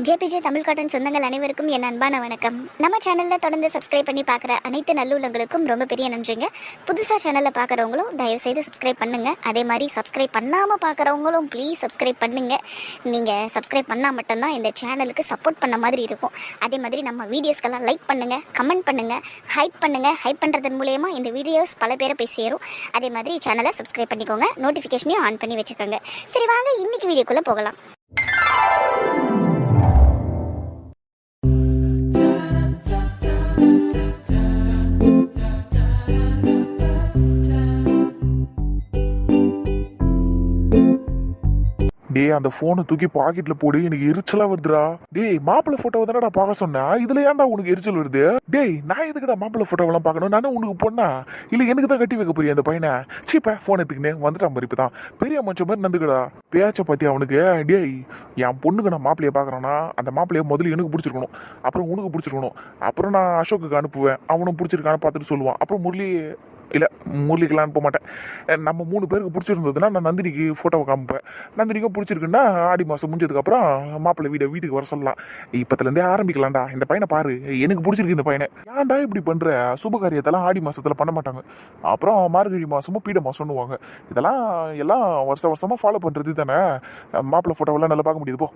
JPJ Tamil cotton சொந்தங்கள் அனைவருக்கும் என் அன்பான வணக்கம். நம்ம சேனலில் தொடர்ந்து சப்ஸ்கிரைப் பண்ணி பார்க்குற அனைத்து நல்லுள்ளங்களுக்கும் ரொம்ப பெரிய நன்றிங்க. புதுசாக சேனலில் பார்க்குறவங்களும் தயவுசெய்து சப்ஸ்கிரைப் பண்ணுங்கள். அதே மாதிரி சப்ஸ்கிரைப் பண்ணாமல் பார்க்குறவங்களும் ப்ளீஸ் சப்ஸ்கிரைப் பண்ணுங்கள். நீங்கள் சப்ஸ்கிரைப் பண்ணால் மட்டும்தான் இந்த சேனலுக்கு சப்போர்ட் பண்ண மாதிரி இருக்கும். அதே மாதிரி நம்ம வீடியோஸ்க்கெல்லாம் லைக் பண்ணுங்கள், கமெண்ட் பண்ணுங்கள், ஹைப் பண்ணுங்கள். ஹைப் பண்ணுறதன் மூலயமா இந்த வீடியோஸ் பல பேரை போய் சேரும். அதே மாதிரி சேனலை சப்ஸ்கிரைப் பண்ணிக்கோங்க, நோட்டிஃபிகேஷனையும் ஆன் பண்ணி வச்சுக்கோங்க. சரி வாங்க இன்றைக்கி வீடியோக்குள்ளே போகலாம். டேய் அந்த போனை தூக்கி பாக்கெட்ல போடு, எனக்கு எரிச்சலா வருதுடா. டேய் மாப்பிள்ளை போட்டோவை தானடா பார்க்க சொன்னேன், இதுல ஏன்டா உனக்கு எரிச்சல் வருது? டேய் நான் எதுக்குடா மாப்பிள்ளை போட்டோவெல்லாம் பார்க்கணும்? நானே உனக்கு பொண்ணா இல்ல எனக்கு தான் கட்டி வைக்க போறியா அந்த பையனை? சீப்ப போன் எடுத்துக்கினே வந்துட்டான் பாரு, இப்பதான் பெரிய மனுஷன் மாதிரி நந்துக்கடா. பேச்ச பத்தி அவனுக்கு. டேய் என் பொண்ணுக்கு நான் மாப்பிள்ளைய பாக்குறேன்னா அந்த மாப்பிள்ளைய முதல்ல எனக்கு பிடிச்சிருக்கணும், அப்புறம் உனக்கு பிடிச்சிருக்கணும், அப்புறம் நான் அசோக்குக்கு அனுப்புவேன், அவனும் பிடிச்சிருக்கான்னு பார்த்துட்டு சொல்லுவான், அப்புறம் முரளி இல்லை முரளிக்கெல்லாம் அனுப்ப மாட்டேன். நம்ம 3 பேருக்கு பிடிச்சிருந்ததுன்னா நான் நந்தினிக்கு ஃபோட்டோவை காமிப்பேன். நந்தினிக்கும் பிடிச்சிருக்குன்னா ஆடி மாதம் முடிஞ்சதுக்கப்புறம் மாப்பிள்ளை வீட்டுக்கு வர சொல்லலாம். இப்போத்துலேருந்தே ஆரம்பிக்கலாம்டா. இந்த பையனை பாரு, எனக்கு பிடிச்சிருக்கு இந்த பையனை. ஏன்டா இப்படி பண்ணுற? சுப காரியத்தெல்லாம் ஆடி மாதத்தில் பண்ண மாட்டாங்க, அப்புறம் மார்கழி மாதமும் பீட மாதம்னுவாங்க. இதெல்லாம் எல்லாம் வருஷமாக ஃபாலோ பண்ணுறது தானே. மாப்பிள்ளை ஃபோட்டோவெல்லாம் நல்லா பார்க்க முடியுது போ.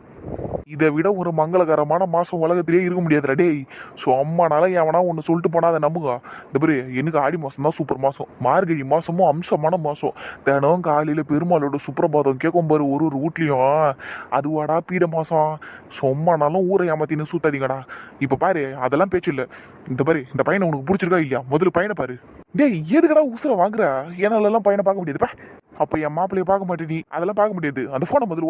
இதை விட ஒரு மங்களகரமான மாதம் உலகத்திலே இருக்க முடியாதுடா. டேய் ஸோ அம்மானால எவனா ஒன்று சொல்லிட்டு போனால் அதை நம்புங்க. இந்த பேர் எனக்கு ஆடி மாதம் தான் சூப்பர் மாதம், மார்கழி மாதமும் அம்சமான மாதம். தினம் காலையில் பெருமாளோட சுப்பிரபாதம் கேட்கும் பாரு ஒரு வீட்லேயும். அதுவாடா பீட மாதம். சொம்மானாலும் ஊரை ஏமாத்தின்னு சூத்தாதீங்கடா. இப்போ பாரு அதெல்லாம் பேச்சு இல்லை. இந்த பாரு இந்த பையனை உனக்கு பிடிச்சிருக்கா இல்லையா? முதல்ல பையனை பாரு. டேய் எதுக்கடா உசுரை வாங்குற? என்னாலெல்லாம் பையனை பார்க்க முடியாதுப்பா. அப்போ என் மாப்பிள்ளைய பார்க்க மாட்டேன் நீ? அதெல்லாம் பார்க்க முடியாது. அந்த ஃபோனை முதல்ல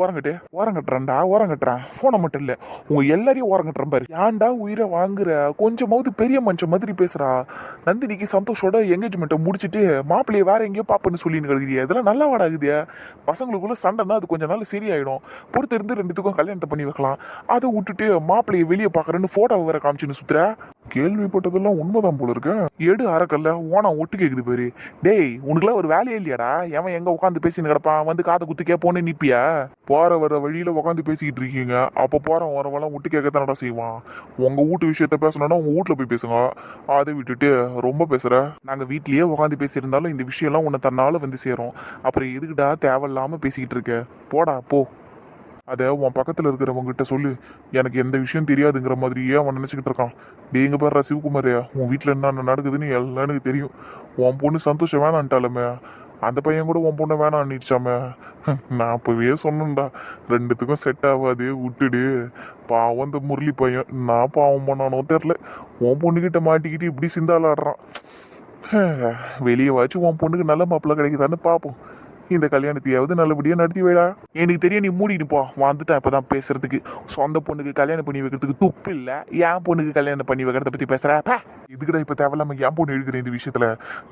ஓரம் கட்டுறேன்டா. ஓரம் கட்டுறேன் ஃபோனை மட்டும் இல்லை, உங்க எல்லாரையும் ஓரம் கட்டுறேன் பாரு. ஏன்டா உயிரை வாங்குற? கொஞ்சமாவது பெரிய மனுஷன் மாதிரி பேசுறா. நந்தினிக்கு சந்தோஷோட என்கேஜ்மெண்ட்டை முடிச்சுட்டு மாப்பிள்ளைய வேற எங்கேயோ பாப்பன்னு சொல்லின்னு கிடக்குறியா? இதெல்லாம் நல்லா வாடாகுது. பசங்களுக்குள்ள சண்டைன்னா அது கொஞ்ச நாள் சரியாயிடும். பொறுத்து இருந்து 2த்துக்கும் கல்யாணத்தை பண்ணி வைக்கலாம். அதை விட்டுட்டு மாப்பிள்ளைய வெளியே பார்க்கறேன்னு ஃபோட்டோவை வேற காமிச்சுன்னு சுத்துற. கேள்விப்பட்டதெல்லாம் உண்மைதான் போல இருக்க. எடு அறக்கல்ல ஓனா ஒட்டு கேக்குது பேரு. டேய் உனக்குலாம் ஒரு வேலையே இல்லையாடா? எவன் எங்க உட்காந்து பேசின்னு கிடப்பான், வந்து காதை குத்து கேட்போன்னு நிப்பியா? போற வர வழியில உட்காந்து பேசிக்கிட்டு இருக்கீங்க, அப்ப போற வரவெல்லாம் விட்டு கேட்கத்தானடா செய்வான். உங்க வீட்டு விஷயத்த பேசணும்னா உங்க வீட்டுல போய் பேசுங்க. அதை விட்டுட்டு ரொம்ப பேசுற. நாங்க வீட்லயே உட்காந்து பேசியிருந்தாலும் இந்த விஷயம்லாம் உன்னை தன்னால வந்து சேரும். அப்புறம் எதுக்குடா தேவையில்லாம பேசிக்கிட்டு இருக்க? போடா போ. அதை உன் பக்கத்தில் இருக்கிறவங்ககிட்ட சொல்லு, எனக்கு எந்த விஷயம் தெரியாதுங்கிற மாதிரியே அவன் நினச்சிக்கிட்டு இருக்கான். நீங்க பாரு சிவகுமார், உன் வீட்டில் என்ன நடக்குதுன்னு எல்லாம் எனக்கு தெரியும். உன் பொண்ணு சந்தோஷம் வேணான்ட்டாலுமே அந்த பையன் கூட உன் பொண்ணை வேணான்னுச்சாமே. நான் அப்பவே சொன்னேன்டா 2த்துக்கும் செட் ஆகாது, விட்டுடு. பாவம் இந்த முரளி பையன், நான் பாவம் பண்ணானோ தெரில, உன் பொண்ணுக்கிட்ட மாட்டிக்கிட்டு இப்படி சிந்தாலாடுறான். வெளியே வாச்சு உன் பொண்ணுக்கு நல்ல மாப்பிள்ளை கிடைக்குதான்னு பார்ப்போம். இந்த கல்யாணத்தையாவது நல்லபடியா நடத்தி வைடா. எனக்கு தெரியும் நீ மூடிட்டு போ. வந்துட்டேன் இப்பதான் பேசுறதுக்கு. சொந்த பொண்ணுக்கு கல்யாணம் பண்ணி வைக்கிறதுக்கு துப்பு இல்ல, என் பொண்ணுக்கு கல்யாணம் பண்ணி வைக்கிறத பத்தி பேசுறப்ப இதுக்கிட்ட இப்ப தேவையில்லாம என் பொண்ணு எழுதுறேன் இந்த விஷயத்துல.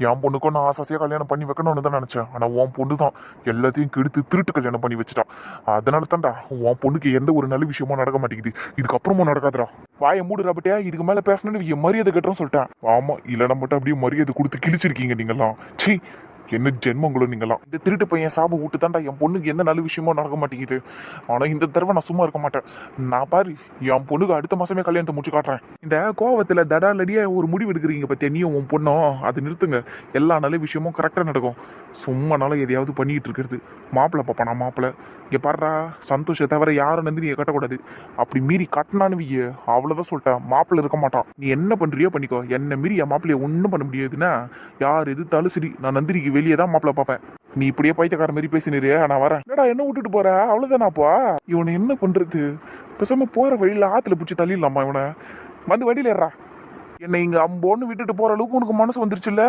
என் பொண்ணுக்கும் நான் ஆசாசியா கல்யாணம் பண்ணி வைக்கணும்னு தான் நினைச்சேன். ஆனா உன் பொண்ணு தான் எல்லாத்தையும் கெடுத்து திருட்டு கல்யாணம் பண்ணி வச்சுட்டான். அதனால தான்டா உன் பொண்ணுக்கு எந்த ஒரு நல்ல விஷயமும் நடக்க மாட்டேங்குது. இதுக்கப்புறமும் நடக்காதுடா. வாயை மூடுறாப்பட்டியா, இதுக்கு மேல பேசணும்னு மரியாதை கட்டுறோம் சொல்லிட்டேன். ஆமா இல்லைன்னா மட்டும் அப்படியே மரியாதை கொடுத்து கிழிச்சிருக்கீங்க நீங்கெல்லாம். சீ என்ன ஜென்மங்களும் நீங்களாம். இந்த திருட்டு பையன் சாபம் விட்டு தாண்டா என் பொண்ணுக்கு எந்த நல்ல விஷயமோ நடக்க மாட்டேங்குது. ஆனா இந்த தடவை நான் சும்மா இருக்க மாட்டேன். நான் பாரு என் பொண்ணுக்கு அடுத்த மாசமே கல்யாணத்தை முடிச்சு காட்டுறேன். இந்த கோவத்துல தடாலடியா ஒரு முடிவு எடுக்கிறீங்க பத்தியா நீயும் உன் பொண்ணும், அது நிறுத்துங்க. எல்லா நல்ல விஷயமும் கரெக்டா நடக்கும். சும்மானால எதையாவது பண்ணிட்டு இருக்கிறது. மாப்பிள்ளை பாப்பா நான் மாப்பிள்ளை இங்க பாடுறா. சந்தோஷத்தை தவிர யாரும் நந்தினியை கட்டக்கூடாது. அப்படி மீறி கட்டினான்னு வைய அவ்வளவுதான் சொல்லிட்டேன், மாப்பிள்ளை இருக்க மாட்டான். நீ என்ன பண்றியோ பண்ணிக்கோ. என்ன மீறி என் மாப்பிள்ளைய ஒன்றும் பண்ண முடியாதுன்னா யார் எதிர்த்தாலும் சரி, நான் நந்தினிக்கு வெளியே தான் மாப்பிள்ள பார்ப்பேன். நீ இப்படியே பைத்தியக்கார மாதிரி பேசினிரு, நான் வரேன். என்னடா என்ன விட்டுட்டு போற? அவ்வளவுதானாப்பா. இவனை என்ன பண்றது? பேசாம போற வழியில ஆத்துல பிடிச்சி தள்ளிடலாமா இவனை? வந்து வண்டியில ஏறா. என்னை இங்க அம்போன்னு விட்டுட்டு போற அளவுக்கு உனக்கு மனசு வந்துருச்சுல்ல.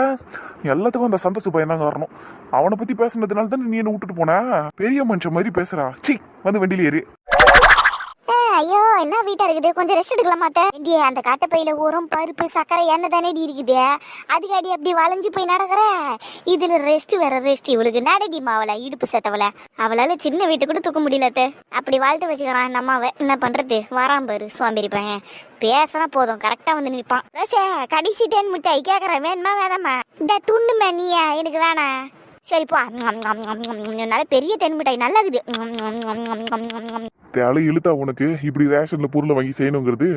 எல்லாத்துக்கும் அந்த சந்தோஷ பையன் தான் காரணம். அவனை பத்தி பேசுனதுனால தான் நீ என்ன விட்டுட்டு போன. பெரிய மனுஷன் மாதிரி பேசுறா. சீ வந்து வண்டியில ஏறி. ஐயோ என்ன வீட்டா இருக்குது, கொஞ்சம் ரெஸ்ட் எடுக்கலாமா? இந்திய அந்த காட்டப்பையில ஊரம் பருப்பு சக்கரை எண்ணெய் தானே இருக்குது. அதுக்கு அடி அப்படி வளைஞ்சு போய் நடக்கிற. இதுல ரெஸ்ட் வேற ரெஸ்ட். இவளுக்கு நடடி மாவள இடுப்பு செத்தவள. அவளால சின்ன வீட்டு கூட தூக்க முடியல. அப்படி வாழ்த்து வச்சுக்கிறான் இந்த அம்மாவை. என்ன பண்றது? வாராம் பாரு சோம்பேறி பையன். பேசினா போதும் கரெக்டா வந்து நிற்பான். கடைசி டேன் மிட்டாய் கேட்கறேன், வேணுமா வேணாமா? இந்த துண்ணுமே நீயா? எனக்கு வேணாம். சரிப்பா. நல்ல பெரிய தென் மிட்டாய் நல்லா இருக்குது. தேலை இழுத்தா உனக்கு இப்படி ரேஷன்ல பொருளை வாங்கி செய்யணுங்கிறது.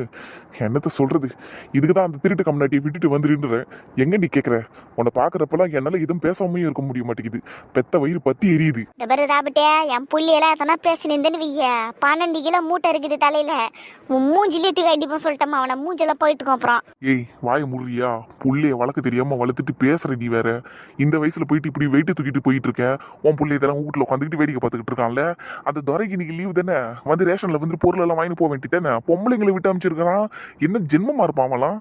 என்னத்த சொல்றது, இதுக்கு தான் அந்த திருட்டு கம்யூனிட்டியை விட்டுட்டு வந்துருன்றேன். எங்க நீ கேட்குற? உன்னை பார்க்குறப்பெல்லாம் என்னால் எதுவும் பேசாமையும் இருக்க முடிய மாட்டேங்குது. பெத்த வயிறு பத்தி எரியுது. இந்த பேரு ராபட்டே, என் புள்ளியெல்லாம் எதனா பேசினேன்னு வைய 12 கிலோ மூட்டை இருக்குது தலையில. உன் மூஞ்சிலே தூக்கி அடிப்போம் சொல்லிட்டோமா, அவனை மூஞ்செல்லாம் போயிட்டுக்கும் அப்புறம். ஏய் வாய முறியா, புள்ளைய வளர்க்க தெரியாம வளர்த்துட்டு பேசுற நீ வேற. இந்த வயசுல போயிட்டு இப்படி வெயிட்டு தூக்கிட்டு போயிட்டு இருக்க. உன் புள்ளை இதெல்லாம் வீட்டுல உட்காந்துக்கிட்டு வேடிக்கை பார்த்துக்கிட்டு இருக்கான்ல. அந்த துறைக்கு இன்னைக்கு லீவு தானே, வந்து ரேஷன்ல வந்து பொருள் எல்லாம் வாங்கி போக வேண்டியதானே. பொம்பளைங்களை விட்டு அமைச்சிருக்கிறான். என்ன ஜென்மமா இருப்பாங்களாம்.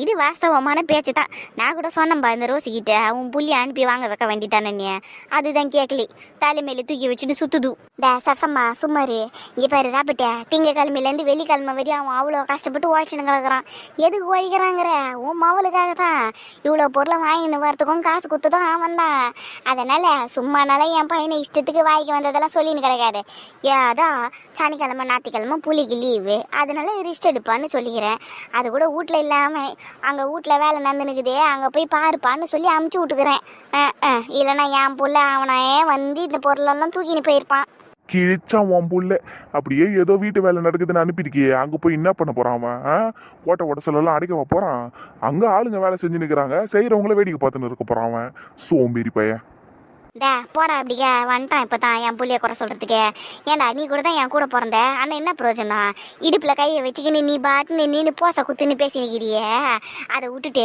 இது வாஸ்தவமான பேச்சு தான். நான் கூட சொன்னேன்பா இந்த ரோசிக்கிட்ட, உன் புள்ளி அனுப்பி வாங்க வைக்க வேண்டித்தானே. அதுதான் கேட்கலி, தலைமையில தூக்கி வச்சுட்டு சுத்துது. சரசம்மா சும்மாரு. இங்கே பாரு ராபட்டே, திங்கக்கிழமையிலேருந்து வெள்ளிக்கிழமை வரையும் அவன் அவ்வளோ கஷ்டப்பட்டு உழைச்சுன்னு கிடக்குறான். எதுக்கு உழைக்கிறாங்கிற? உன் மவளுக்காக தான். இவ்வளோ பொருளை வாங்கின்னு வரத்துக்கும் காசு கொடுத்ததும் அவன் தான். அதனால சும்மானால என் பையனை இஷ்டத்துக்கு வாய்க்கு வந்ததெல்லாம் சொல்லின்னு கிடைக்காது. அதான் சனிக்கிழமை ஞாயிற்றுக்கிழமை புள்ளிக்கு லீவு, அதனால ரெஸ்ட் எடுப்பான்னு சொல்லிக்கிறேன். அது கூட வீட்டில் இல்லாமல் அங்கே வீட்டில் வேலை நடந்துனுக்குதே, அங்கே போய் பாருப்பான்னு சொல்லி அமுச்சு விட்டுக்கிறேன். இல்லைன்னா என் புள்ள அவனே வந்து இந்த பொருளெல்லாம் தூக்கின்னு போயிருப்பான். கிழிச்சான் உன் புள்ள. அப்படியே ஏதோ வீட்டு வேலை நடக்குதுன்னு அனுப்பியிருக்கியே, அங்க போய் என்ன பண்ண போறான் அவன்? ஓட்ட உடசலெல்லாம் அடைக்கவா போறான்? அங்க ஆளுங்க வேலை செஞ்சு நிற்கிறாங்க, செய்யறவங்கள வேடிக்கை பார்த்துன்னு இருக்க போறான் அவன் சோம்பேறி பையன். போடா அப்படிக்கா வந்துட்டான் இப்போ தான் என் புள்ளிய குறை சொல்கிறதுக்கு. ஏன்டா நீ கூட தான் என் கூட பிறந்த அண்ணன், என்ன பிரயோஜனம்? இடுப்பில் கையை வச்சுக்கின்னு நீ பாட்டுன்னு நீனு போசை குத்துன்னு பேசி நிற்கிறியே. அதை விட்டுட்டு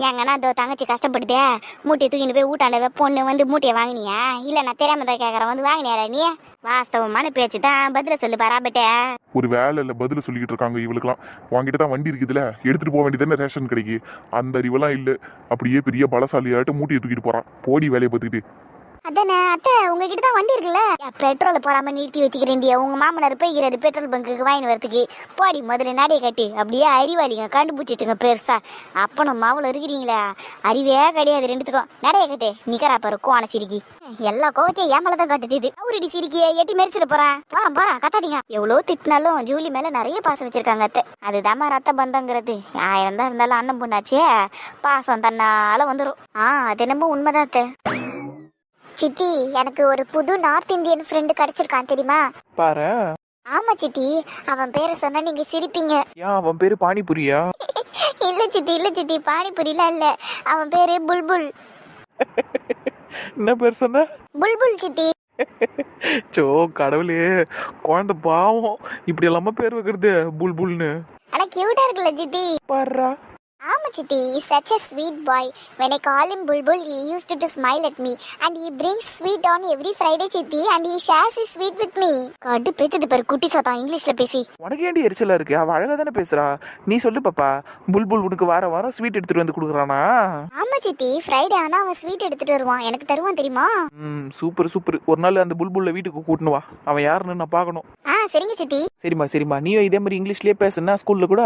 எங்கன்னா அந்த தங்கச்சி கஷ்டப்படுதே, மூட்டையை தூக்கின்னு போய் ஊட்டாண்ட பொண்ணு வந்து மூட்டையை வாங்கினியா? இல்லை நான் தெரியாம தான் கேட்குறேன், வந்து வாங்கினியாடா நீ? வாஸ்தவமான பேச்சு தான், பதில சொல்லு பராபட்டே. ஒரு வேலை இல்லை பதில் சொல்லிக்கிட்டு இருக்காங்க இவளுக்குலாம். வாங்கிட்டு தான் வண்டி இருக்குதுல, எடுத்துட்டு போக வேண்டியதானே ரேஷன் கடைக்கு. அந்த அறிவெல்லாம் இல்லை. அப்படியே பெரிய பலசாலியாட்டு மூட்டையை தூக்கிட்டு போறான். போடி வேலையை பார்த்துக்கிட்டு. அதானே அத்தை, உங்ககிட்ட தான் வண்டி இருக்குல்ல, பெட்ரோலை போடாம நிறுத்தி வச்சுக்கிறேன்டியா. உங்க மாமனார் போய்கிறாரு பெட்ரோல் பங்குக்கு வாங்கி வரதுக்கு. போடி முதல்ல நடைய கட்டி. அப்படியே அறிவாளிங்க கண்டுபிடிச்சிட்டுங்க பெருசா. அப்பனும் மாவுல இருக்கிறீங்களா? அறிவே கிடையாது ரெண்டுத்துக்கும். நடைய கட்டு நிக்கறா பாரு கோண சிரிக்கி. எல்லா கோவத்தையும் ஏன் மேலதான் கட்டுது. அவருடி சிரிக்கிய எட்டி மெரிச்சிட்டு போறான். போறா கத்தாதீங்க. எவ்வளவு திட்டினாலும் ஜூலி மேல நிறைய பாசம் வச்சிருக்காங்க அத்தை. அதுதாம்மா ரத்த பந்தங்கிறது. 1000 தான் இருந்தாலும் அண்ணன் பொண்ணாச்சே, பாசம் தன்னால வந்துடும். அது என்னமோ உண்மைதான் அத்தை. சித்தி, எனக்கு ஒரு புது நார்த் இந்தியன் ஃப்ரெண்டு கிடைச்சிருக்கான் தெரியுமா? பாரு. ஆமா சித்தி, அவன் பேரை சொன்னா நீங்க சிரிப்பீங்க. ஏன் அவன் பேரு பானிபுரியா? இல்ல சித்தி பானிபுரியலாம் இல்ல, அவன் பேரு புல்புல். என்ன பேர் சொன்ன? புல்புல் சித்தி. சோ கடவுளே, குழந்தை பாவம் இப்படி எல்லாம பேர் வைக்கிறது புல்புல்னு. ஆனா கியூட்டா இருக்குல்ல சித்தி? பாருடா. ஆமா சித்தி, such a sweet boy. When I call him Bulbul, he used to smile at me and he brings sweet on every Friday சித்தி, and he shares his sweet with me. கடு பேத்துது பாரு குட்டி சாத்தா இங்கிலீஷ்ல பேசி. உனக்கு ஏண்டி எரிச்சலா இருக்கு? அவ அழகா தானே பேசுறா. நீ சொல்லு பாப்பா, புல்புல் உனக்கு வாரம் ஸ்வீட் எடுத்துட்டு வந்து கொடுக்குறானா? ஆமா சித்தி, ஃப்ரைடே ஆனா அவன் ஸ்வீட் எடுத்துட்டு வருவான், எனக்கு தருவான் தெரியுமா? சூப்பர். ஒரு நாள் அந்த புல்புல்ல வீட்டுக்கு கூட்டணும் வா, அவன் யாருன்னு நான் பார்க்கணும். சரிங்க சித்தி. சரிம்மா நீயும் இதே மாதிரி இங்கிலீஷ்லயே பேசுனா ஸ்கூல்ல கூட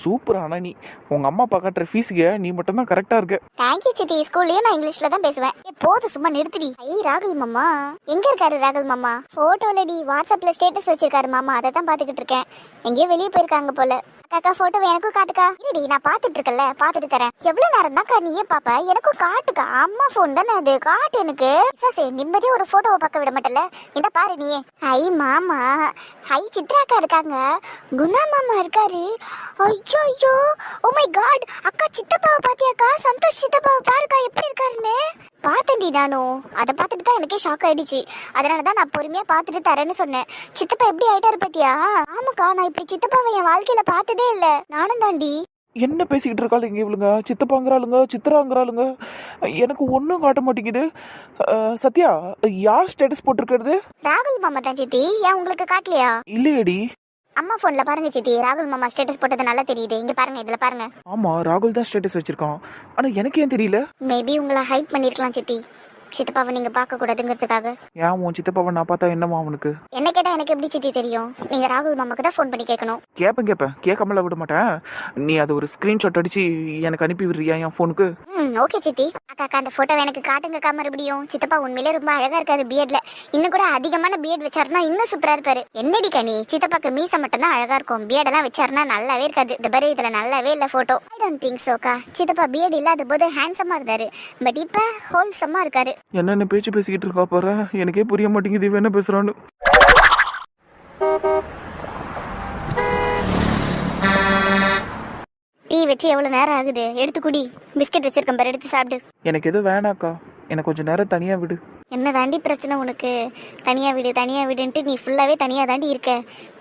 சூப்பர். ஆனா நீ உங்க அம்மா அப்பா கட்டுற ஃபீஸுக்கு நீ மட்டும் தான் கரெக்டா இருக்க. தேங்க்யூ சித்தி. ஸ்கூல்லயும் நான் இங்கிலீஷ்ல தான் பேசுவேன். போதும் சும்மா நிறுத்திடி. ராகுல் மாமா எங்க இருக்காரு? ராகுல் மாமா போட்டோலடி வாட்ஸ்அப்ல ஸ்டேட்டஸ் வச்சிருக்காரு மாமா, அதை தான் பாத்துக்கிட்டு இருக்கேன். எங்கேயோ வெளியே போயிருக்காங்க போல. அக்கா போட்டோ எனக்கும் காட்டுக்கா. இல்லடி நான் பாத்துட்டு இருக்கல, பாத்துட்டு தரேன். எவ்வளவு நேரம் தான்க்கா நீயே பாப்ப? எனக்கும் காட்டுக்கா. அம்மா போன் தானே அது, காட்டு எனக்கு. நிம்மதியா ஒரு போட்டோவை பார்க்க விட மாட்டல. இந்த பாரு நீ. ஹை மாமா, ஹை சித்ராக்கா இருக்காங்க, குணா மாமா இருக்காரு. ஐயோ ஓ மை காட், அக்கா சித்தப்பாவை பாத்தியாக்கா? சந்தோஷ் சித்தப்பாவை பாருக்கா எப்படி இருக்காருன்னு. பார்த்தேன்டி நானும். அதை பார்த்துட்டு தான் எனக்கே ஷாக் ஆயிடுச்சு. அதனாலதான் நான் பொறுமையா பார்த்துட்டு தரேன்னு சொன்னேன். சித்தப்பா எப்படி ஆயிட்டாரு பாத்தியா? ஆமாக்கா, நான் இப்படி சித்தப்பாவை என் வாழ்க்கையில பார்த்ததே இல்ல. நானும் தாண்டி. என்ன பேசிக்கிட்டு இருக்காள் இங்க இவளுங்க? சித்தப்பாங்கிறாளுங்க, சித்ராங்கிறாளுங்க. எனக்கு ஒன்றும் காட்ட மாட்டேங்குது. சத்யா, யார் ஸ்டேட்டஸ் போட்டிருக்கிறது? ராகுல் மாமா தான் சித்தி. ஏன் உங்களுக்கு காட்டலையா? இல்லையடி. அம்மா போன்ல பாருங்க சித்தி, ராகுல் மாமா ஸ்டேட்டஸ் போட்டது நல்லா தெரியுது. இங்க பாருங்க, இதுல பாருங்க. ஆமா, ராகுல் தான் ஸ்டேட்டஸ் வச்சிருக்கான். ஆனா எனக்கு ஏன் தெரியல? மேபி உங்களை ஹைட் பண்ணிருக்கலாம் சித்தி, சித்தப்பாவை நீங்க பார்க்க கூடாதுங்கிறதுக்காக. ஏன் உன் சித்தப்பாவை நான் பார்த்தா என்னமா அவனுக்கு? என்ன கேட்டா எனக்கு எப்படி சித்தி தெரியும்? நீங்க ராகுல் மாமாக்கு தான் ஃபோன் பண்ணி கேட்கணும். கேட்பேன், கேட்காமல விட மாட்டேன். நீ அது ஒரு ஸ்கிரீன்ஷாட் அடிச்சு எனக்கு அனுப்பி விடுறியா என் ஃபோனுக்கு? ஓகே சித்தி. அக்கா அந்த போட்டோ எனக்கு காட்டுங்கக்கா மறுபடியும். சித்தப்பா உண்மையிலே ரொம்ப அழகா இருக்காரு பியர்ட்ல. இன்னும் கூட அதிகமான பியர்ட் வச்சாருன்னா இன்னும் சூப்பரா இருப்பாரு. என்னடி கனி, சித்தப்பாக்கு மீசை மட்டும் தான் அழகா இருக்கும், பியர்ட் எல்லாம் வச்சாருன்னா நல்லாவே இருக்காது. இந்த பாரு, இதுல நல்லாவே இல்ல போட்டோ. ஐ டோன்ட் திங்க் சோக்கா. சித்தப்பா பியர்ட் இல்லாத போது ஹேண்ட்ஸமா இருந்தாரு, பட் இப்ப ஹோல்சமா இருக்காரு. என்னென்ன பேச்சு பேசிக்கிட்டு இருக்கா பாரு, எனக்கே புரிய மாட்டேங்குது இவன் என்ன பேசுறான்னு. டீ வச்சு எவ்வளோ நேரம் ஆகுது? எடுத்து குடி. பிஸ்கட் வச்சிருக்கேன் பாரு, எடுத்து சாப்பிடு. எனக்கு எதுவும் வேணாக்கா, எனக்கு கொஞ்சம் நேரம் தனியாக விடு. என்ன தாண்டி பிரச்சனை உனக்கு? தனியாக விடு தனியாக விடுன்ட்டு நீ ஃபுல்லாகவே தனியாக தாண்டி இருக்க.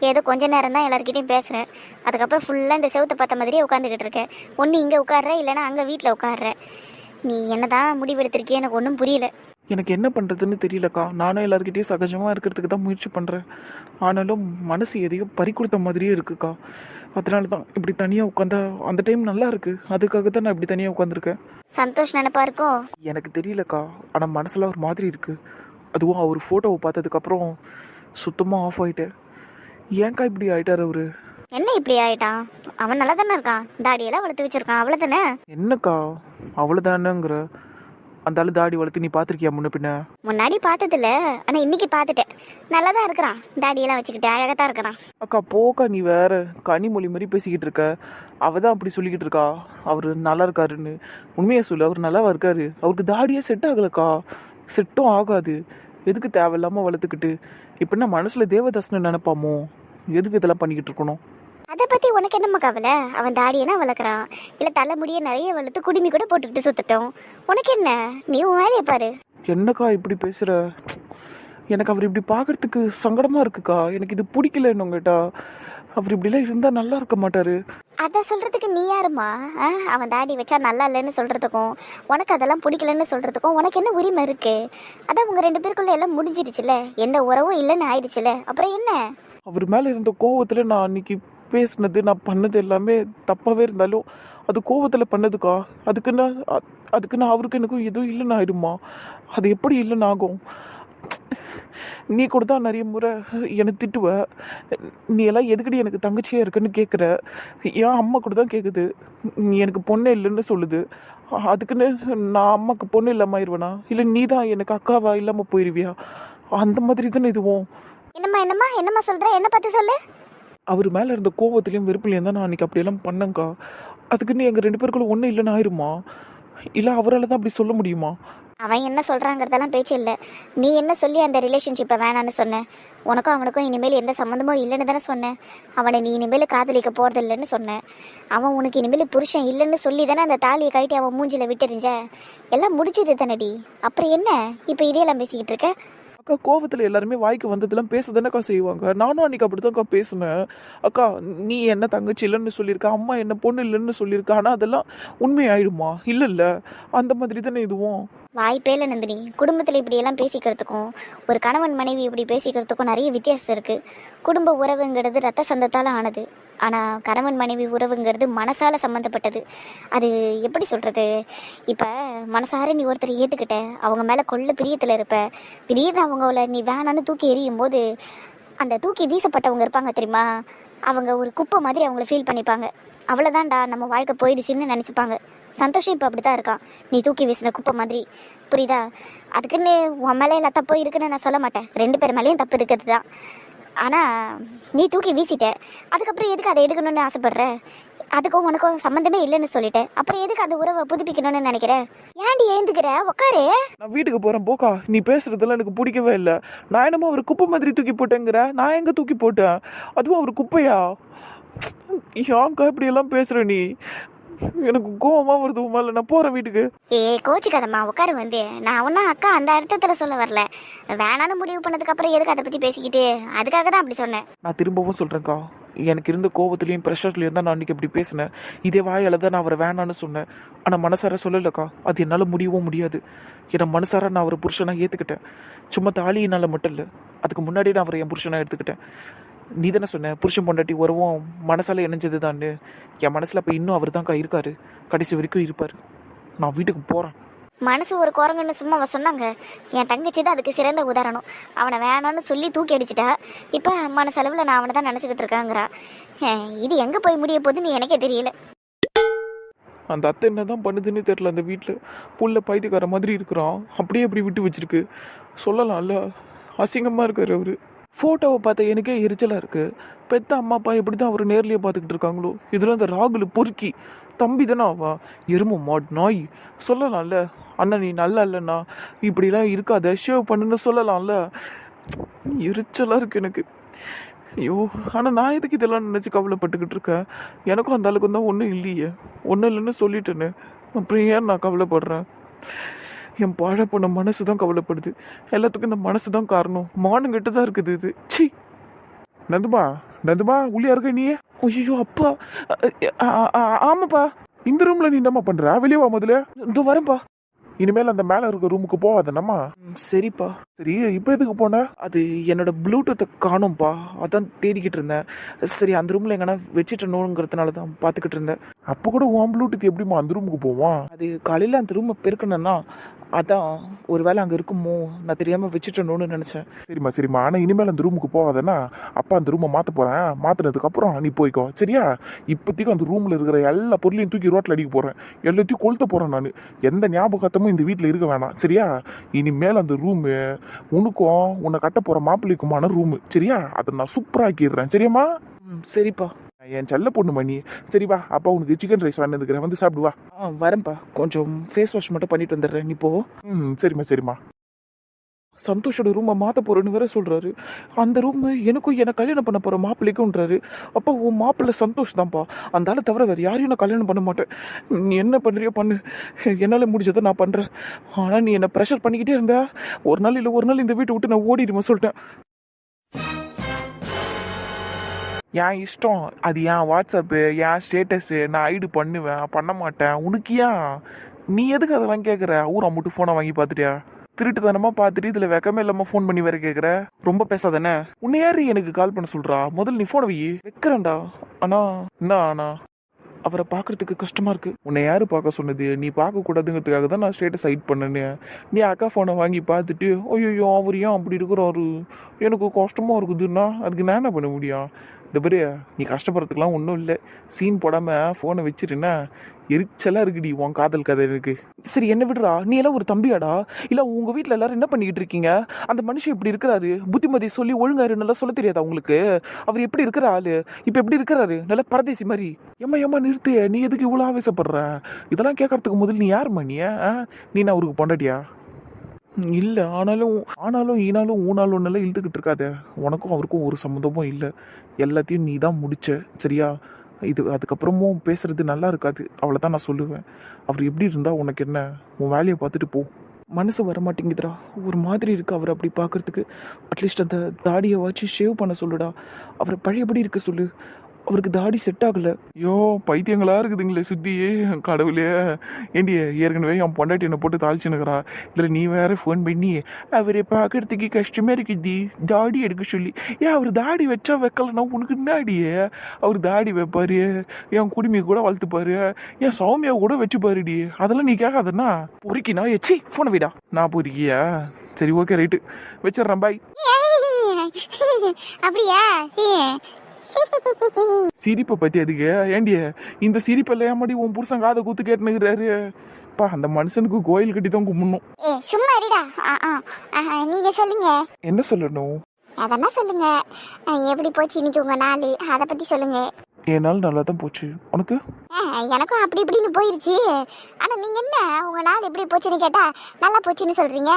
ஏதோ கொஞ்ச நேரம் தான் எல்லாருக்கிட்டையும் பேசுகிறேன், அதுக்கப்புறம் ஃபுல்லாக இந்த செவத்தை பார்த்த மாதிரியே உட்காந்துக்கிட்டு இருக்கேன். ஒன்று இங்கே உட்காடுற, இல்லைனா அங்கே வீட்டில் உட்காடுற. நீ என்ன தான் முடிவெடுத்திருக்கியோ எனக்கு ஒன்றும் புரியல. எனக்கு என்ன பண்ணுறதுன்னு தெரியலக்கா. நானும் எல்லாருக்கிட்டையும் சகஜமாக இருக்கிறதுக்கு தான் முயற்சி பண்ணுறேன். ஆனாலும் மனசு எதையோ பறி கொடுத்த மாதிரியே இருக்குக்கா. அதனால தான் இப்படி தனியாக உட்காந்தா அந்த டைம் நல்லா இருக்குது, அதுக்காக தான் நான் இப்படி தனியாக உட்காந்துருக்கேன். சந்தோஷ் நினைப்பா இருக்கோ? எனக்கு தெரியலக்கா, ஆனால் மனசில் ஒரு மாதிரி இருக்குது. அதுவும் அவர் ஃபோட்டோவை பார்த்ததுக்கப்புறம் சுத்தமாக ஆஃப் ஆகிட்டேன். ஏன்க்கா இப்படி ஆகிட்டார் அவர்? என்ன இப்படி ஆயிட்டான்? அவன் நல்லா தானே இருக்கான், தாடியெல்லாம் வளர்த்து வச்சிருக்கான், அவ்வளோதானே. என்னக்கா அவ்வளோதானேங்கிற? அந்த ஆளு தாடி வளர்த்து நீ பார்த்துருக்கியா முன்ன பின்ன? முன்னாடி பார்த்ததில்ல, ஆனால் இன்னைக்கு பார்த்துட்டேன். நல்லா தான் இருக்கிறான், தாடியெல்லாம் வச்சுக்கிட்டு அழகாக தான் இருக்கிறான். அக்கா போக்கா, நீ வேற கனிமொழி மாதிரி பேசிக்கிட்டு இருக்க. அவ தான் அப்படி சொல்லிக்கிட்டு இருக்கா அவர் நல்லா இருக்காருன்னு. உண்மையை சொல்லு, அவர் நல்லாவா இருக்காரு? அவருக்கு தாடியே செட் ஆகலக்கா, செட்டும் ஆகாது. எதுக்கு தேவையில்லாமல் வளர்த்துக்கிட்டு? இப்போ என்ன மனசில் தேவதாசனை நினைப்பாமோ? எதுக்கு இதெல்லாம் பண்ணிக்கிட்டு இருக்கணும்? அதை பற்றி உனக்கு என்னம்மா கவலை? அவன் தாடியெல்லாம் வளர்க்குறான், இல்லை தலைமுடியை நிறைய வளர்த்து குடுமி கூட போட்டுக்கிட்டு சுத்தட்டும். உனக்கு என்ன? நீ உன் வேலையை பாரு. என்னக்கா இப்படி பேசுகிற? எனக்கு அவர் இப்படி பார்க்கறதுக்கு சங்கடமாக இருக்குக்கா. எனக்கு இது பிடிக்கலன்னு உங்கள்கிட்ட. அவர் இப்படிலாம் இருந்தால் நல்லா இருக்க மாட்டார். அதை சொல்கிறதுக்கு நீ யாருமா? அவன் தாடி வச்சா நல்லா இல்லைன்னு சொல்கிறதுக்கும் உனக்கு அதெல்லாம் பிடிக்கலன்னு சொல்கிறதுக்கும் உனக்கு என்ன உரிமை இருக்குது? அதான் உங்கள் 2 பேருக்குள்ளே எல்லாம் முடிஞ்சிடுச்சுல, எந்த உறவும் இல்லைன்னு ஆயிடுச்சுல, அப்புறம் என்ன? அவர் மேலே இருந்த கோவத்தில் நான் அன்னைக்கு பேசினது, நான் பண்ணது எல்லாமே தப்பாகவே இருந்தாலும் அது கோவத்தில் பண்ணதுக்கா. அதுக்குன்னு அவருக்கு எனக்கும் எதுவும் இல்லைன்னு ஆயிடுமா? அது எப்படி இல்லைன்னு ஆகும்? நீ கூட தான் நிறைய முறை என்னை திட்டுவ. நீ எல்லாம் எதுக்கடி எனக்கு தங்கச்சியாக இருக்குன்னு கேட்குற. என் அம்மா கூட தான் கேட்குது, நீ எனக்கு பொண்ணே இல்லைன்னு சொல்லுது. அதுக்குன்னு நான் அம்மாவுக்கு பொண்ணு இல்லாமல் ஆயிடுவேனா? இல்லை நீ தான் எனக்கு அக்காவா இல்லாமல் போயிடுவியா? அந்த மாதிரி தானே இதுவும். என்னம்மா சொல்கிற? என்ன பார்த்து சொல்லு. அவர் மேலே இருந்த கோவத்துலேயும் வெறுப்புலையும் தான் நான் அன்றைக்கி அப்படியெல்லாம் பண்ணேங்க்கா. அதுக்குன்னு எங்கள் 2 பேருக்குள்ள ஒன்றும் இல்லைன்னு ஆயிருமா? இல்லை அவரால் தான் அப்படி சொல்ல முடியுமா? அவன் என்ன சொல்கிறாங்கிறதெல்லாம் பேச்சு இல்லை. நீ என்ன சொல்லி அந்த ரிலேஷன்ஷிப்பை வேணான்னு சொன்னேன்? உனக்கும் அவனுக்கும் இனிமேல் எந்த சம்மந்தமும் இல்லைன்னு தானே சொன்னேன். அவனை நீ இனிமேல் காதலிக்க போகிறது இல்லைன்னு சொன்னேன். அவன் உனக்கு இனிமேல் புருஷன் இல்லைன்னு சொல்லி தானே அந்த தாலியை கழட்டி அவன் மூஞ்சில் விட்டுருஞ்ச. எல்லாம் முடிச்சது தானடி, அப்புறம் என்ன இப்போ இதையெல்லாம் பேசிக்கிட்டு இருக்க? அக்கா கோவத்தில் எல்லாருமே வாய்க்கு வந்ததெல்லாம் பேச தானேக்கா செய்வாங்க. நானும் அன்றைக்கி அப்படி தான்க்கா பேசினேன். அக்கா நீ என்ன தங்கச்சி இல்லைன்னு சொல்லியிருக்கா, அம்மா என்ன பொண்ணு இல்லைன்னு சொல்லியிருக்கா. ஆனால் அதெல்லாம் உண்மையாயிடுமா? இல்லை அந்த மாதிரி தானே இதுவும். வாய்ப்பே இல்லை நந்தினி. குடும்பத்தில் இப்படியெல்லாம் பேசிக்கிறதுக்கும் ஒரு கணவன் மனைவி இப்படி பேசிக்கிறதுக்கும் நிறைய வித்தியாசம் இருக்குது. குடும்ப உறவுங்கிறது ரத்த சொந்தத்தால் ஆனது, ஆனால் கணவன் மனைவி உறவுங்கிறது மனசால் சம்மந்தப்பட்டது. அது எப்படி சொல்கிறது? இப்போ மனசார நீ ஒருத்தரை ஏற்றுக்கிட்ட, அவங்க மேலே கொள்ள பிரியத்தில் இருப்ப. திடீர்னு அவங்கள நீ வேணான்னு தூக்கி எறியும் போது அந்த தூக்கி வீசப்பட்டவங்க இருப்பாங்க தெரியுமா, அவங்க ஒரு குப்பை மாதிரி அவங்கள ஃபீல் பண்ணிப்பாங்க. அவ்வளோதான்டா நம்ம வாழ்க்கை போயிடுச்சுன்னு நினச்சிப்பாங்க. சந்தோஷம் இப்போ அப்படி தான் இருக்கான், நீ தூக்கி வீசின குப்பை மாதிரி. புரியுதா? அதுக்குன்னு உன் மேலே எல்லாம் தப்பு இருக்குன்னு நான் சொல்ல மாட்டேன். 2 பேர் மேலேயும் தப்பு இருக்கிறது தான். ஆனால் நீ தூக்கி வீசிட்ட, அதுக்கப்புறம் எதுக்கு அதை எடுக்கணும்னு ஆசைப்படுற? அதுக்கும் உனக்கும் சம்மந்தமே இல்லைன்னு சொல்லிட்டேன், அப்புறம் எதுக்கு அந்த உறவை புதுப்பிக்கணும்னு நினைக்கிற? ஏன்டி எழுந்துக்கிற? உட்காரு. நான் வீட்டுக்கு போகிறேன் போக்கா. நீ பேசுகிறதெல்லாம் எனக்கு பிடிக்கவே இல்லை. நான் என்னமோ அவர் குப்பை மாதிரி தூக்கி போட்டேங்கிற. நான் எங்கே தூக்கி போட்டேன்? அதுவும் அவர் குப்பையா? ஏன்க்கா இப்படியெல்லாம் பேசுகிற நீ? எனக்கு கோவமாக வருது உன் மேலே. நான் போகிறேன் வீட்டுக்கு. கோச்சிக்காதம்மா, உட்காரு. வந்து நான் ஒன்றா அக்கா அந்த அர்த்தத்தில் சொல்ல வரல. வேணான்னு முடிவு பண்ணதுக்கப்புறம் எதுக்கு அதை பற்றி பேசிக்கிட்டு? அதுக்காக தான் அப்படி சொன்னேன். நான் திரும்பவும் சொல்கிறேன்க்கா, எனக்கு இருந்த கோவத்துலேயும் ப்ரெஷர்லேயும் தான் நான் அன்றைக்கி இப்படி பேசினேன். இதே வாயால் தான் நான் அவரை வேணான்னு சொன்னேன். ஆனால் மனசார சொல்லலைக்கா. அது என்னால் முடியவும் முடியாது. ஏன்னா மனசார நான் அவரை புருஷனாக ஏற்றுக்கிட்டேன். சும்மா தாலியினால் மட்டும் இல்லை, அதுக்கு முன்னாடியே நான் அவரை என் புருஷனாக எடுத்துக்கிட்டேன். நீ தானே சொன்ன புருஷன் பொண்டாட்டி உறவும் மனசால இணைஞ்சது தான்னு. என் மனசில் அப்போ இன்னும் அவர் தான்க்கா இருக்காரு, கடைசி வரைக்கும் இருப்பார். நான் வீட்டுக்கு போகிறேன். மனசு ஒரு குரங்குன்னு சும்மா அவ சொன்னாங்க. என் தங்கச்சி தான் அதுக்கு சிறந்த உதாரணம். அவனை வேணான்னு சொல்லி தூக்கி அடிச்சிட்டா. இப்போ மனசளவில் நான் அவனை தான் நினச்சிக்கிட்டு இருக்காங்கிறா. இது எங்கே போய் முடிய போகுதுன்னு எனக்கே தெரியல. அந்த அத்தை என்ன தான் பண்ணுதுன்னு தெரில. அந்த வீட்டில் புள்ள பைத்தியக்கார மாதிரி இருக்கிறான். அப்படியே அப்படி விட்டு வச்சிருக்கு. சொல்லலாம்ல, அசிங்கமாக இருக்கார் அவர். ஃபோட்டோவை பார்த்த எனக்கே எரிச்சலாக இருக்குது. பெத்த அம்மா அப்பா எப்படி தான் அவர் நேர்லேயே பார்த்துக்கிட்டு இருக்காங்களோ. இதில் அந்த ராகுல் பொறுக்கி தம்பி தானே அவன், எரும மாடு நாய். சொல்லலாம்ல, அண்ணா நீ நல்லா இல்லைண்ணா, இப்படிலாம் இருக்காத, ஷேவ் பண்ணுன்னு சொல்லலாம்ல. எரிச்சலாக இருக்குது எனக்கு. ஐயோ, ஆனால் நான் எதுக்கு இதெல்லாம் நினச்சி கவலைப்பட்டுக்கிட்டு இருக்கேன்? எனக்கும் அந்த அளவுக்கு தான் ஒன்றும் இல்லையே. ஒன்றும் இல்லைன்னு சொல்லிட்டேன்னு அப்புறம் ஏன் நான் கவலைப்படுறேன்? என் பாழ போன மனசு தான் கவலைப்படுது. எல்லாத்துக்கும் இந்த மனசு தான் காரணம். மானங்கிட்ட தான் இருக்குது இது. சி. நந்துமா, நந்துமா, உள்ளியா இருக்க நீ? ஐயோ அப்பா. ஆமாப்பா. இந்த ரூம்ல நீ என்னம்மா பண்ற? வெளியே வா முதல்ல. இதோ வரேன்ப்பா. இனிமேல் அந்த மேல இருக்க ரூமுக்கு போவாதனம்மா. சரிப்பா. சரி, இப்போ எதுக்கு போன? அது என்னோட ப்ளூடூத்தை காணோம்ப்பா. அதான் தேடிக்கிட்டு இருந்தேன். சரி, அந்த ரூமில் எங்கன்னா வச்சுட்டணுங்கிறதுனால தான் பார்த்துக்கிட்டு இருந்தேன். அப்போ கூட உன் ப்ளூடூத் எப்படிமா அந்த ரூமுக்கு போவான்? அது காலையில் அந்த ரூமை பெருக்கணும்னா அதான் ஒரு வேளை அங்கே இருக்குமோ நான் தெரியாமல் வச்சுட்டணும்னு நினச்சேன். சரிம்மா சரிம்மா, ஆனால் இனிமேல் அந்த ரூமுக்கு போகாதனா அப்பா அந்த ரூமை மாற்ற போகிறேன். மாற்றினதுக்கு அப்புறம் நீ போய்க்கோ, சரியா? இப்போதைக்கு அந்த ரூமில் இருக்கிற எல்லா பொருளையும் தூக்கி ரோட்டில் அடிக்க போகிறேன். எல்லாத்தையும் கொளுத்த போகிறேன் நான். எந்த ஞாபகத்தமும் இந்த வீட்டில் இருக்க வேணாம், சரியா? இனிமேல் அந்த ரூமு உனக்கும் உன்னை கட்ட போகிற மாப்பிள்ளைக்குமான ரூமு, சரியா? அதை நான் சூப்பராக ஆக்கிடுறேன், சரியாம்மா? சரிப்பா. என் செல்ல பொண்ணு மணி. சரி வா, அப்பா உனக்கு சிக்கன் ரைஸ் வாங்கிருக்கிறேன், வந்து சாப்பிடுவா. வரேன்ப்பா. கொஞ்சம் ஃபேஸ் வாஷ் மட்டும் பண்ணிட்டு வந்துடுறேன். நீ போ. சரிம்மா சரிம்மா. சந்தோஷோட ரூமை மாற்ற போகிறேன்னு வேற சொல்கிறாரு. அந்த ரூமு எனக்கும் என்னை கல்யாணம் பண்ண போகிற மாப்பிள்ளைக்கும்ன்றாரு. அப்போ உன் மாப்பிள்ளை சந்தோஷ் தான்ப்பா. அந்த ஆளை தவிர வேறு யாரையும் நான் கல்யாணம் பண்ண மாட்டேன். நீ என்ன பண்ணுறியோ பண்ணு, என்னால் முடிஞ்சதை நான் பண்ணுறேன். ஆனால் நீ என்னை ப்ரெஷர் பண்ணிக்கிட்டே இருந்தா ஒரு நாள் இல்லை ஒரு நாள் இந்த வீட்டை விட்டு நான் ஓடிடுவேன் சொல்லிட்டேன். என் இஷ்டம். அது என் வாட்ஸ்அப்பு, என் ஸ்டேட்டஸு. நான் ஐடு பண்ணுவேன், பண்ண மாட்டேன். உனக்கு ஏன்? நீ எதுக்கு அதெல்லாம் கேட்குற? ஊரா மட்டும் ஃபோனை வாங்கி பார்த்துட்டியா? திருட்டுத்தனமாக பார்த்துட்டு இதில் வெக்கமே இல்லாமல் ஃபோன் பண்ணி வேற கேட்குற. ரொம்ப பேசாதானே. உன்னை யாரு எனக்கு கால் பண்ண சொல்கிறா? முதல்ல நீ ஃபோனை வை. வைக்கிறேன்டா. அண்ணா அவரை பார்க்கறதுக்கு கஷ்டமா இருக்கு. உன்னை யாரு பார்க்க சொன்னது? நீ பார்க்க கூடாதுங்கிறதுக்காக தான் நான் ஸ்டேட்டஸ் ஹைட் பண்ணேன்னு. நீ அக்கா ஃபோனை வாங்கி பார்த்துட்டு ஐயோ அவர் ஏன் அப்படி இருக்கிறாரு, எனக்கு கஷ்டமா இருக்குதுன்னா அதுக்கு நான் என்ன பண்ண முடியும்? இந்த பாரு, நீ கஷ்டப்படுறதுக்கெலாம் ஒன்றும் இல்லை. சீன் போடாமல் ஃபோனை வச்சிருன்னா எரிச்சலாக இருக்குடி உன் காதல் கதை இருக்கு. சரி, என்ன விடுறா. நீ எல்லாம் ஒரு தம்பியாடா? இல்லை உங்கள் வீட்டில் எல்லாரும் என்ன பண்ணிக்கிட்டு இருக்கீங்க? அந்த மனுஷன் இப்படி இருக்கிறாரு. புத்திமதி சொல்லி ஒழுங்காரு நல்லா சொல்ல தெரியாதா உங்களுக்கு? அவர் எப்படி இருக்கிற ஆளு? இப்போ எப்படி இருக்கிறாரு? நல்லா பரதேசி மாதிரி. ஏம்மா நிறுத்து. நீ எதுக்கு இவ்வளோ ஆவேசப்படுற? இதெல்லாம் கேட்கறதுக்கு முதல் நீ யாரும்மா நீ? நீ நான் அவருக்கு பொண்டாட்டியா? இல்லை, ஆனாலும் ஈனாலும் ஊனாலும்னால இழுத்துக்கிட்டு இருக்காத. உனக்கும் அவருக்கும் ஒரு சம்மந்தமும் இல்லை. எல்லாத்தையும் நீ தான் முடிச்ச, சரியா? இது அதுக்கப்புறமும் பேசுறது நல்லா இருக்காது, அவ்வளோதான் நான் சொல்லுவேன். அவர் எப்படி இருந்தால் உனக்கு என்ன? உன் வேலையை பார்த்துட்டு போ. மனசு வர மாட்டேங்குதுடா. ஒரு மாதிரி இருக்கு அவர் அப்படி பார்க்கறதுக்கு. அட்லீஸ்ட் அந்த தாடியை வச்சு ஷேவ் பண்ண சொல்லுடா. அவரை பழையபடி இருக்க சொல்லு. அவருக்கு தாடி செட் ஆகல. ஐயோ, பைத்தியங்களா இருக்குதுங்களே சுத்தி. கடவுளே, ஏண்டி ஏற்கனவே என் பொண்டாட்டி என்னை போட்டு தாளிச்சுனுக்கிறா. இதில் நீ வேற ஃபோன் பண்ணி அவரை பார்க்கறதுக்கு கஷ்டமே இருக்குது தாடி எடுக்க சொல்லி. ஏன் அவர் தாடி வச்சா வைக்கலன்னா உனக்கு என்னாடியே? அவர் தாடி வைப்பாரு, என் குடுமையை கூட வளர்த்துப்பாரு, என் சௌமியா கூட வச்சுப்பாருடி. அதெல்லாம் நீ கேட்காதண்ணா. பொறுக்கினா எச்சி ஃபோனை விடா. நான் பொறுக்கியா? சரி, ஓகே, ரைட்டு, வச்சிடுறேன், பாய். அப்படியா? சிரிப்பை பத்தி அதுக்கு ஏண்டிய இந்த சிரிப்பெல்லாம் ஏமாடி உன் புருஷன் காதை கூத்து கேட்டுனுக்குறாரு. பா, அந்த மனுஷனுக்கு கோயில் கட்டி தான் கும்பிடணும். சும்மா இருடா. நீங்க சொல்லுங்க. என்ன சொல்லணும்? அதெல்லாம் சொல்லுங்க. எப்படி போச்சு இன்னைக்கு உங்க நாள்? அதை பத்தி சொல்லுங்க. என் நாள் நல்லா தான் போச்சு. உனக்கு? எனக்கும் அப்படி இப்படின்னு போயிருச்சு. ஆனா நீங்க என்ன உங்க நாள் எப்படி போச்சுன்னு கேட்டா நல்லா போச்சுன்னு சொல்றீங்க.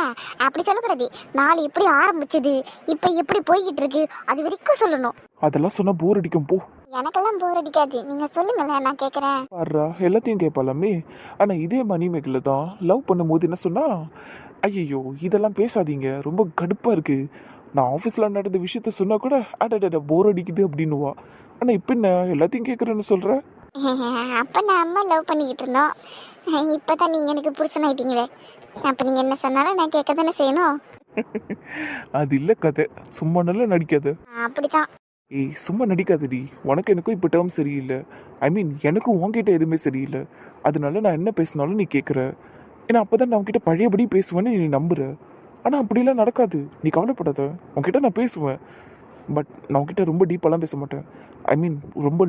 அப்படி சொல்லக்கூடாது. நாள் எப்படி ஆரம்பிச்சது, இப்ப எப்படி போய்கிட்டு இருக்கு, அது வரைக்கும் சொல்லணும். அதெல்லாம் சொன்னா போர் அடிக்கும், போ. எனக்கெல்லாம் போர் அடிக்காது, நீங்க சொல்லுங்களேன், நான் கேட்குறேன். பாடுறா, எல்லாத்தையும் கேட்பாலாமே. ஆனா இதே மணிமேகலை தான் லவ் பண்ணும்போது என்ன சொன்னா, ஐயோ இதெல்லாம் பேசாதீங்க, ரொம்ப கடுப்பா இருக்கு. நான் ஆஃபீஸில் நடந்த விஷயத்த சொன்னா கூட அடட போர் அடிக்குது அப்படின்னுவா. ஆனா இப்போ என்ன எல்லாத்தையும் கேட்குறேன்னு சொல்ற? அப்ப நம்ம லவ் பண்ணிக்கிட்டு இருந்தோம். இப்பதான் நீங்க எனக்கு புருஷன் ஆயிட்டீங்களே. அப்ப நீங்க என்ன சொன்னாலும் நான் கேட்க தானே செய்யணும். அது இல்ல கதை, சும்மா நல்லா நடிக்காத. அப்படிதான். ஏய், சும்மா நடிக்காதடி. உனக்கு எனக்கும் இப்போ டேர்ம் சரியில்லை. ஐ மீன் எனக்கும் உன்கிட்ட எதுவுமே சரியில்லை. அதனால நான் என்ன பேசினாலும் நீ கேட்குற. ஏன்னா அப்போதான் நான் உன்கிட்ட பழையபடி பேசுவேன்னு நீ நம்புற. ஆனால் அப்படிலாம் நடக்காது, நீ கவலைப்படாத. உன்கிட்ட நான் பேசுவேன், பட் நான் உன்கிட்ட ரொம்ப டீப்பெல்லாம் பேச மாட்டேன். ஐ மீன் ரொம்ப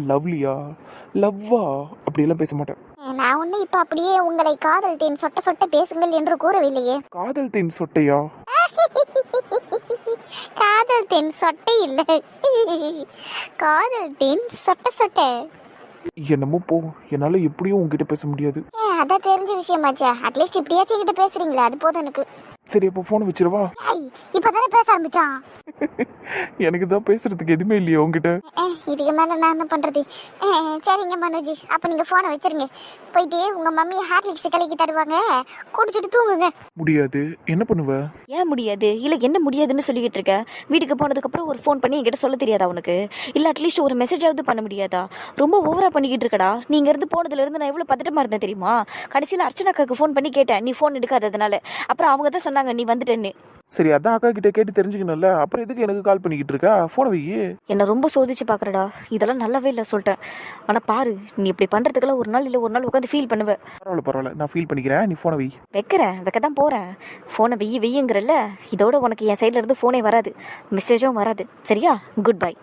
லவ்வா அப்படியெல்லாம் பேச மாட்டேன். நான் ஒண்ணு இப்ப அப்படியே உங்களை காதல் தேன் சொட்ட சொட்ட பேசுங்கள் என்று கூறவில்லையே. காதல் தேன் சொட்டையா? காதல் தேன் சொட்டை இல்லை, காதல் தேன் சொட்ட சொட்ட. என்னமோ போ, என்னால் எப்படியும் உங்ககிட்ட பேச முடியாது. அதான் தெரிஞ்ச விஷயமாச்சா. அட்லீஸ்ட் இப்படியாச்சும் என்கிட்ட பேசுறீங்களா, அது போதும் எனக்கு. சரி, அப்போ ஃபோனை வச்சிருவா. இப்பதானே பேச ஆரம்பிச்சான். எனக்கு தான் பேசுறதுக்கு எதுவுமே இல்லையா உங்ககிட்ட? இதுக்கு மேலே நான் என்ன பண்ணுறது? சரிங்க மனோஜ், அப்போ நீங்கள் ஃபோனை வச்சிருங்க. போயிட்டு உங்கள் மம்மி ஹார்லிக்ஸ் கலக்கி தருவாங்க, குடிச்சிட்டு தூங்குங்க. முடியாது. என்ன பண்ணுவ? ஏன் முடியாது? இல்லை என்ன முடியாதுன்னு சொல்லிக்கிட்டு இருக்க? வீட்டுக்கு போனதுக்கப்புறம் ஒரு ஃபோன் பண்ணி என்கிட்ட சொல்ல தெரியாதா உனக்கு? இல்லை அட்லீஸ்ட் ஒரு மெசேஜாவது பண்ண முடியாதா? ரொம்ப ஓவராக பண்ணிக்கிட்டு இருக்கடா. நீங்கள் இருந்து போனதுலேருந்து நான் எவ்வளோ பதட்டமாக இருந்தேன் தெரியுமா? கடைசியில் அர்ச்சனாக்காக்கு ஃபோன் பண்ணி கேட்டேன், நீ ஃபோன் எடுக்காததுனால. அப்புறம் அவங்க தான் சொன்னாங்க நீ வந்துட்டேன்னு. சரி, அதான் அக்கா கிட்ட கேட்டு தெரிஞ்சுக்கணும்ல. அப்புறம் எதுக்கு எனக்கு கால் பண்ணிக்கிட்டு இருக்கா? ஃபோனை வை. என்னை ரொம்ப சோதிச்சு பார்க்குறடா. இதெல்லாம் நல்லாவே இல்லை சொல்லிட்டேன். ஆனால் பாரு, நீ இப்படி பண்ணுறதுக்கெல்லாம் ஒரு நாள் இல்லை ஒரு நாள் உட்காந்து ஃபீல் பண்ணுவேன். பரவாயில்ல, நான் ஃபீல் பண்ணிக்கிறேன். நீ ஃபோனை வை. வைக்க தான் போகிறேன். ஃபோனை வெய்யுங்கிறல்ல, இதோட உனக்கு என் சைடில் இருந்து ஃபோனே வராது, மெசேஜும் வராது. சரியா? Good bye.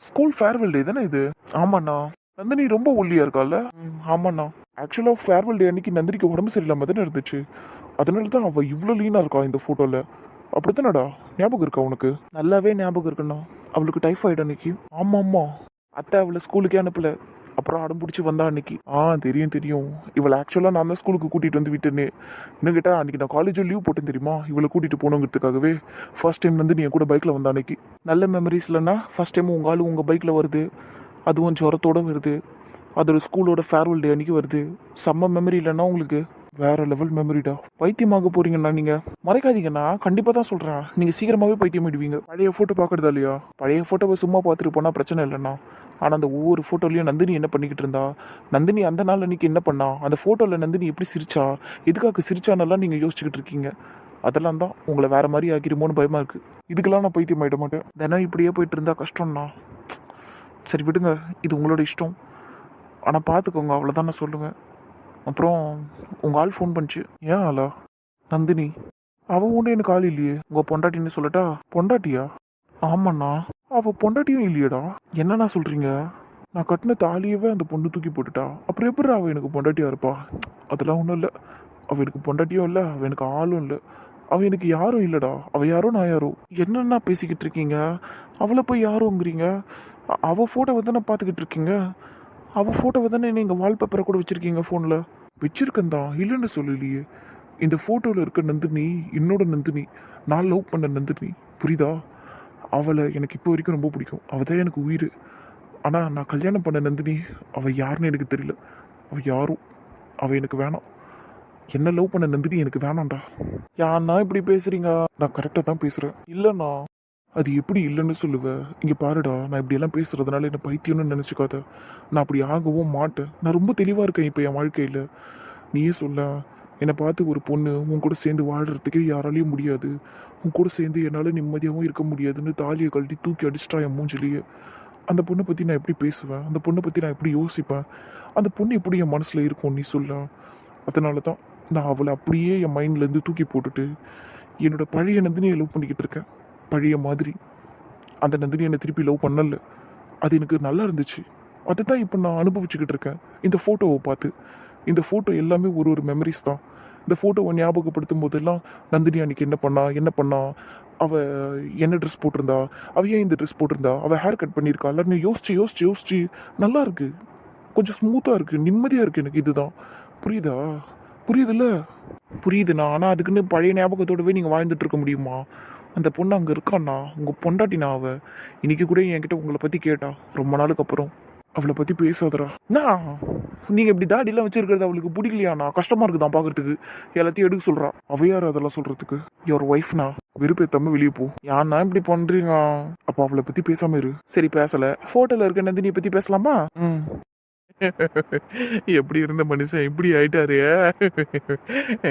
School farewell day தானே இது? ஆமாண்ணா. நந்தினி ரொம்ப ஒல்லியா இருக்கால? ஆமாண்ணா. ஆக்சுவலாக ஃபேர்வெல் டே அன்னைக்கு நந்தினிக்கு உடம்பு சரியில்லாமல் தானே இருந்துச்சு. அதனால தான் அவள் இவ்வளோ லீனாக இருக்கா இந்த ஃபோட்டோவில். அப்படித்தானடா? ஞாபகம் இருக்கா உனக்கு? நல்லாவே ஞாபகம் இருக்குண்ணா. அவளுக்கு டைஃபாய்டு அன்னைக்கு. ஆமாம்மா. அத்தை அவளை ஸ்கூலுக்கே அனுப்பல. அப்புறம் அடம் பிடிச்சி வந்தா அன்னைக்கு. தெரியும். இவளை ஆக்சுவலாக நான் தான் ஸ்கூலுக்கு கூட்டிகிட்டு வந்து விட்டேனே. இன்னும் கேட்டால் அன்றைக்கி நான் காலேஜும் லீவ் போட்டேன் தெரியுமா, இவளை கூட்டிகிட்டு போகணுங்கிறதுக்காகவே. ஃபர்ஸ்ட் டைம் வந்து நீ என் கூட பைக்கில் வந்தா அன்னைக்கு. நல்ல மெமரிஸ் இல்லைன்னா ஃபர்ஸ்ட் டைம் உங்கள் ஆள் உங்கள் பைக்கில் வருது, அதுவும் ஜுரத்தோடு வருது, அதோட ஸ்கூலோட ஃபேர்வெல் டே அன்னைக்கு வருது. செம்ம மெமரி இல்லைன்னா உங்களுக்கு? வேற லெவல் மெமரிடா. பைத்தியமாக போறீங்கண்ணா நீங்க. மறைக்காதீங்கண்ணா, கண்டிப்பா தான் சொல்றேன். நீங்க சீக்கிரமாவே பைத்தியம் ஆயிடுவீங்க. பழைய போட்டோ பாக்குறதா இல்லையா? பழைய போட்டோவை சும்மா பார்த்துட்டு போனா பிரச்சனை இல்லைண்ணா. ஆனா அந்த ஒவ்வொரு போட்டோலயும் நந்தினி என்ன பண்ணிக்கிட்டு இருந்தா, நந்தினி அந்த நாள் அன்னைக்கு என்ன பண்ணா, அந்த போட்டோல நந்தினி எப்படி சிரிச்சா, எதுக்காக சிரிச்சானெல்லாம் நீங்க யோசிச்சுக்கிட்டு இருக்கீங்க. அதெல்லாம் தான் உங்களை வேற மாதிரி ஆக்கிடுமோன்னு பயமா இருக்கு. இதுக்கெல்லாம் நான் பைத்தியம் ஆயிட மாட்டேன். தினம் இப்படியே போயிட்டு இருந்தா கஷ்டம்ண்ணா. சரி விடுங்க, இது உங்களோட இஷ்டம். ஆனால் பார்த்துக்கோங்க, அவ்வளோதான் நான் சொல்லுவேன். அப்புறம் உங்கள் ஆள் ஃபோன் பண்ணிச்சு. ஏன் ஆளா? நந்தினி. அவள் ஒன்றும் எனக்கு ஆள் இல்லையே. உங்கள் பொண்டாட்டின்னு சொல்லட்டா? பொண்டாட்டியா? ஆமாண்ணா. அவள் பொண்டாட்டியும் இல்லையடா. என்னண்ணா சொல்கிறீங்க? நான் கட்டின தாலியவே அந்த பொண்ணு தூக்கி போட்டுட்டா. அப்புறம் எப்படி அவள் எனக்கு பொண்டாட்டியாக இருப்பா? அதெல்லாம் ஒன்றும் இல்லை. அவள் எனக்கு பொண்டாட்டியும் இல்லை, அவள் எனக்கு ஆளும் இல்லை. அவள் எனக்கு யாரும் இல்லைடா. அவள் யாரோ நான் யாரோ. என்னென்னா பேசிக்கிட்டு இருக்கீங்க? அவளை போய் யாரோங்கிறீங்க? அவள் ஃபோட்டோவை தானே பார்த்துக்கிட்டு இருக்கீங்க. அவள் ஃபோட்டோவை தானே நீங்கள் வால்பேப்பரை கூட வச்சுருக்கீங்க ஃபோனில். வச்சிருக்கேன் தான், இல்லைன்னு சொல்லலையே. இந்த ஃபோட்டோவில் இருக்க நந்தினி என்னோட நந்தினி, நான் லவ் பண்ண நந்தினி. புரியுதா? அவளை எனக்கு இப்போ வரைக்கும் ரொம்ப பிடிக்கும். அவள் தான் எனக்கு உயிர். ஆனால் நான் கல்யாணம் பண்ண நந்தினி, அவள் யாருன்னு எனக்கு தெரியல. அவள் யாரும், அவள் எனக்கு வேணாம். என்ன லவ் பண்ண நந்தினி எனக்கு வேணாம்டா. யாருன்னா இப்படி பேசுகிறீங்க? நான் கரெக்டாக தான் பேசுகிறேன். இல்லைண்ணா. அது எப்படி இல்லைன்னு சொல்லுவேன்? இங்கே பாருடா, நான் இப்படியெல்லாம் பேசுகிறதுனால என்ன பைத்தியம்னு நினச்சிக்காத. நான் அப்படி ஆகவும் மாட்டேன். நான் ரொம்ப தெளிவாக இருக்கேன் இப்போ என் வாழ்க்கையில். நீயே சொல்ல, என்னை பார்த்து ஒரு பொண்ணு உன் கூட சேர்ந்து வாழ்கிறதுக்கே யாராலையும் முடியாது, உன் கூட சேர்ந்து என்னால் நிம்மதியாகவும் இருக்க முடியாதுன்னு தாலியை கழட்டி தூக்கி அடிச்சிட்டா என் மூஞ்சிலேயே. அந்த பொண்ணை பற்றி நான் எப்படி பேசுவேன்? அந்த பொண்ணை பற்றி நான் எப்படி யோசிப்பேன்? அந்த பொண்ணு எப்படி என் மனசில் இருக்கும் நீ சொல்ல? அதனால தான் நான் அவளை அப்படியே என் மைண்ட்லேருந்து தூக்கி போட்டுட்டு என்னோட பழைய நந்தினியை லவ் பண்ணிக்கிட்டு இருக்கேன். பழைய மாதிரி. அந்த நந்தினி என்னை திருப்பி லவ் பண்ணல. அது எனக்கு நல்லா இருந்துச்சு. அதை தான் இப்போ நான் அனுபவிச்சுக்கிட்டு இருக்கேன் இந்த ஃபோட்டோவை பார்த்து. இந்த ஃபோட்டோ எல்லாமே ஒரு ஒரு மெமரிஸ் தான். இந்த ஃபோட்டோவை ஞாபகப்படுத்தும் போதெல்லாம் நந்தினி அன்னைக்கு என்ன பண்ணா, அவள் என்ன ட்ரெஸ் போட்டிருந்தா, அவள் ஏன் இந்த ட்ரெஸ் போட்டிருந்தா, அவள் ஹேர் கட் பண்ணியிருக்கா, எல்லாரும் யோசிச்சு நல்லா இருக்கு. கொஞ்சம் ஸ்மூத்தாக இருக்குது, நிம்மதியாக இருக்குது எனக்கு. இதுதான் புரியுதா? புரியுதுல்ல? புரியுதுண்ணா. ஆனால் அதுக்குன்னு பழைய ஞாபகத்தோடவே நீங்கள் வாழ்ந்துட்டு இருக்க முடியுமா? அந்த பொண்ணு அங்கே இருக்காண்ணா, உங்கள் பொண்டாட்டினா அவள். இன்னைக்கு கூட என்கிட்ட உங்களை பற்றி கேட்டா, ரொம்ப நாளுக்கு அப்புறம். அவளை பற்றி பேசாதரா. நீங்கள் இப்படி தாடிலாம் வச்சிருக்கிறது அவளுக்கு பிடிக்கலையாண்ணா? கஷ்டமாக இருக்குதான் பார்க்கறதுக்கு. எல்லாத்தையும் எடுக்க சொல்கிறா. அவையார் அதெல்லாம் சொல்கிறதுக்கு? யுவர் ஒய்ஃப்னா. வெறுப்பேத்தாம வெளியே போ. யாருன்னா இப்படி பண்ணுறீங்க? அப்போ அவளை பற்றி பேசாம இரு. சரி, பேசலை. ஃபோட்டோவில் இருக்க நந்தினியை பற்றி பேசலாமா? எப்படி இருந்த மனுஷன் இப்படி ஆயிட்டாரு.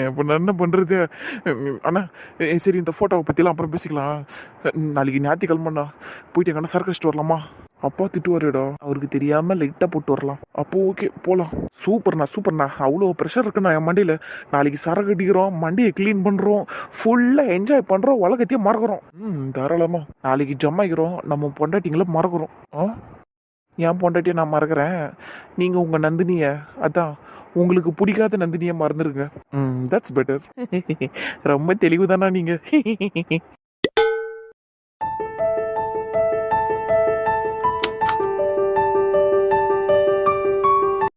இப்போ நான் என்ன பண்றது? அண்ணா சரி, இந்த ஃபோட்டோவை பற்றிலாம் அப்புறம் பேசிக்கலாம். நாளைக்கு ஞாயிற்றுக்கிழமைண்ணா போயிட்டு எங்கன்னா சரக்கு வரலாமா? அப்பா திட்டுவாருடா. அவருக்கு தெரியாம லைட்டாக போட்டு வரலாம். அப்போ ஓகே, போகலாம். சூப்பர்ண்ணா. அவ்வளோ ப்ரெஷர் இருக்குண்ணா என் மண்டியில். நாளைக்கு சரக்கு அடிக்கிறோம், மண்டியை க்ளீன் பண்ணுறோம், ஃபுல்லாக என்ஜாய் பண்ணுறோம், உலகத்தையும் மறக்கிறோம். தாராளமா. நாளைக்கு ஜம்மாக்கிறோம், நம்ம பொண்டாட்டிங்களை மறக்கிறோம். என் பொண்டாட்டியை நான் மறக்கிறேன், நீங்கள் உங்கள் நந்தினியை, அதான் உங்களுக்கு பிடிக்காத நந்தினியை மறந்துடுங்க. That's better. ரொம்ப தெளிவு தானா நீங்கள்?